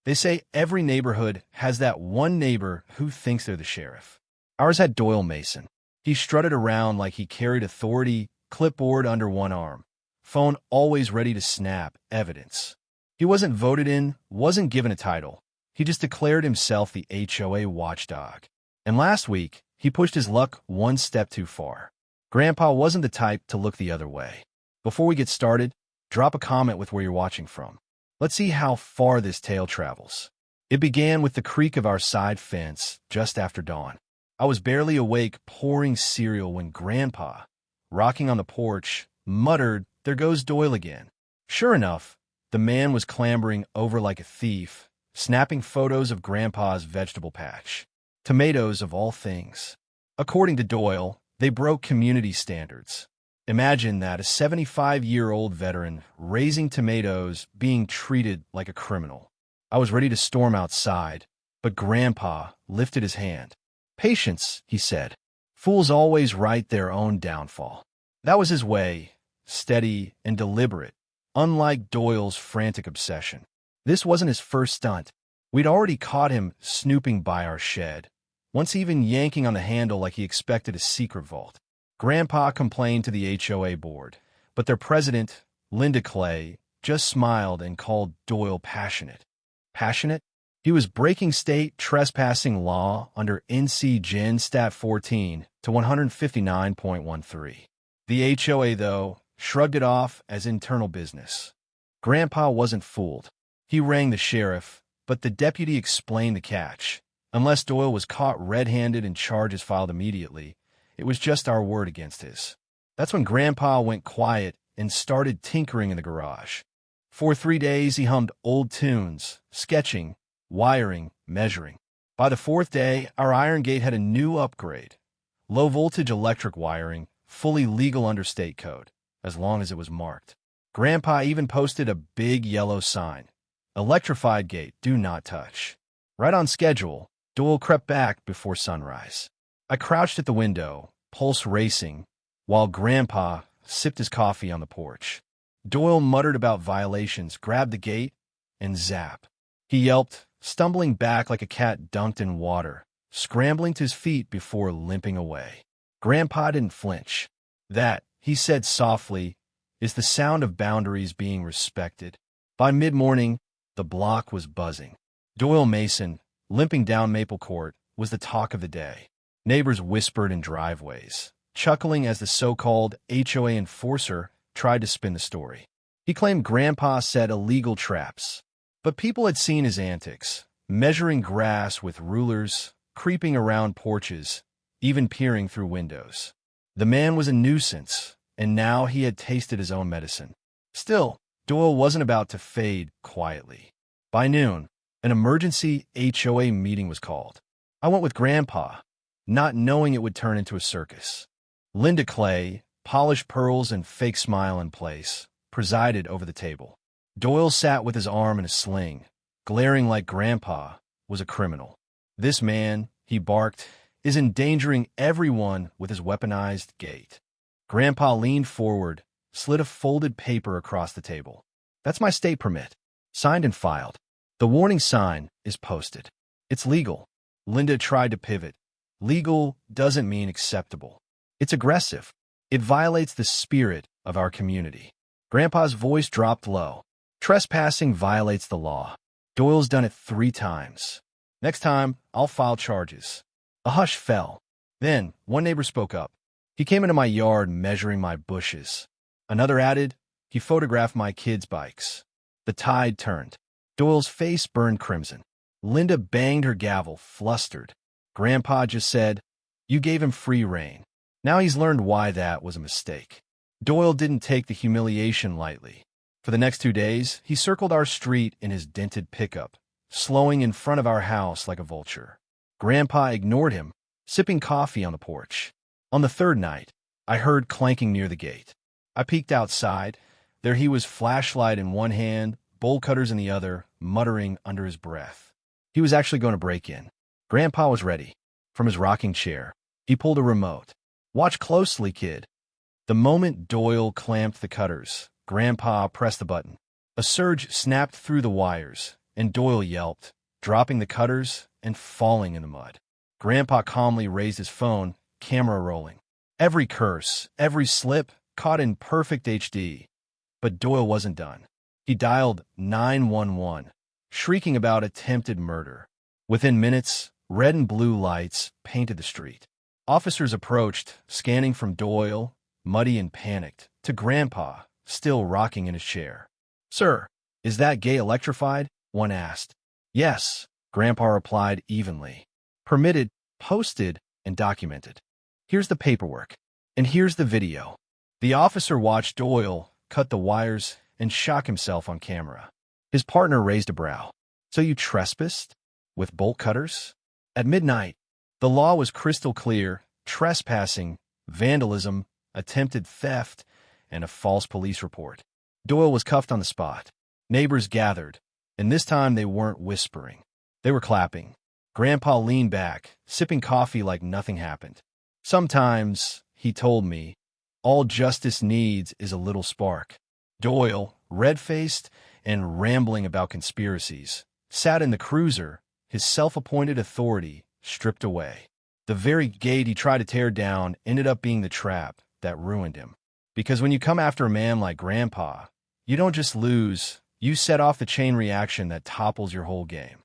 They say every neighborhood has that one neighbor who thinks they're the sheriff. Ours had Doyle Mason. He strutted around like he carried authority, clipboard under one arm, phone always ready to snap evidence. He wasn't voted in, wasn't given a title. He just declared himself the HOA watchdog. And last week, he pushed his luck one step too far. Grandpa wasn't the type to look the other way. Before we get started, drop a comment with where you're watching from. Let's see how far this tale travels. It began with the creak of our side fence just after dawn. I was barely awake pouring cereal when Grandpa, rocking on the porch, muttered, "There goes Doyle again." Sure enough, the man was clambering over like a thief, snapping photos of Grandpa's vegetable patch. Tomatoes of all things. According to Doyle, they broke community standards. Imagine that, a 75-year-old veteran raising tomatoes being treated like a criminal. I was ready to storm outside, but Grandpa lifted his hand. "Patience," he said. "Fools always write their own downfall." That was his way, steady and deliberate, unlike Doyle's frantic obsession. This wasn't his first stunt. We'd already caught him snooping by our shed, once even yanking on the handle like he expected a secret vault. Grandpa complained to the HOA board, but their president, Linda Clay, just smiled and called Doyle passionate. Passionate? He was breaking state trespassing law under NC Gen Stat 14 to 159.13. The HOA, though, shrugged it off as internal business. Grandpa wasn't fooled. He rang the sheriff, but the deputy explained the catch. Unless Doyle was caught red-handed and charges filed immediately, it was just our word against his. That's when Grandpa went quiet and started tinkering in the garage. For 3 days, he hummed old tunes, sketching, wiring, measuring. By the 4th day, our iron gate had a new upgrade. Low-voltage electric wiring, fully legal under state code, as long as it was marked. Grandpa even posted a big yellow sign. Electrified gate, do not touch. Right on schedule, Doyle crept back before sunrise. I crouched at the window, pulse racing, while Grandpa sipped his coffee on the porch. Doyle muttered about violations, grabbed the gate, and zap. He yelped, stumbling back like a cat dunked in water, scrambling to his feet before limping away. Grandpa didn't flinch. That, he said softly, is the sound of boundaries being respected. By mid-morning, the block was buzzing. Doyle Mason, limping down Maple Court, was the talk of the day. Neighbors whispered in driveways, chuckling as the so-called HOA enforcer tried to spin the story. He claimed Grandpa set illegal traps, but people had seen his antics, measuring grass with rulers, creeping around porches, even peering through windows. The man was a nuisance, and now he had tasted his own medicine. Still, Doyle wasn't about to fade quietly. By noon, an emergency HOA meeting was called. I went with Grandpa, not knowing it would turn into a circus. Linda Clay, polished pearls and fake smile in place, presided over the table. Doyle sat with his arm in a sling, glaring like Grandpa was a criminal. "This man," he barked, "is endangering everyone with his weaponized gait." Grandpa leaned forward, slid a folded paper across the table. "That's my state permit, signed and filed. The warning sign is posted. It's legal." Linda tried to pivot. "Legal doesn't mean acceptable. It's aggressive. It violates the spirit of our community." Grandpa's voice dropped low. "Trespassing violates the law. Doyle's done it 3 times. Next time, I'll file charges." A hush fell. Then, one neighbor spoke up. "He came into my yard measuring my bushes." Another added, "He photographed my kids' bikes." The tide turned. Doyle's face burned crimson. Linda banged her gavel, flustered. Grandpa just said, "You gave him free rein. Now he's learned why that was a mistake." Doyle didn't take the humiliation lightly. For the next 2 days, he circled our street in his dented pickup, slowing in front of our house like a vulture. Grandpa ignored him, sipping coffee on the porch. On the 3rd night, I heard clanking near the gate. I peeked outside. There he was, flashlight in one hand, bowl cutters in the other, muttering under his breath. He was actually going to break in. Grandpa was ready. From his rocking chair, he pulled a remote. "Watch closely, kid." The moment Doyle clamped the cutters, Grandpa pressed the button. A surge snapped through the wires, and Doyle yelped, dropping the cutters and falling in the mud. Grandpa calmly raised his phone, camera rolling. Every curse, every slip, caught in perfect HD. But Doyle wasn't done. He dialed 911, shrieking about attempted murder. Within minutes, red and blue lights painted the street. Officers approached, scanning from Doyle, muddy and panicked, to Grandpa, still rocking in his chair. "Sir, is that gay electrified?" one asked. "Yes," Grandpa replied evenly. "Permitted, posted, and documented. Here's the paperwork. And here's the video." The officer watched Doyle cut the wires and shock himself on camera. His partner raised a brow. "So you trespassed? With bolt cutters?" At midnight, the law was crystal clear: trespassing, vandalism, attempted theft, and a false police report. Doyle was cuffed on the spot. Neighbors gathered, and this time they weren't whispering. They were clapping. Grandpa leaned back, sipping coffee like nothing happened. "Sometimes," he told me, "all justice needs is a little spark." Doyle, red-faced and rambling about conspiracies, sat in the cruiser, his self-appointed authority stripped away. The very gate he tried to tear down ended up being the trap that ruined him. Because when you come after a man like Grandpa, you don't just lose, you set off the chain reaction that topples your whole game.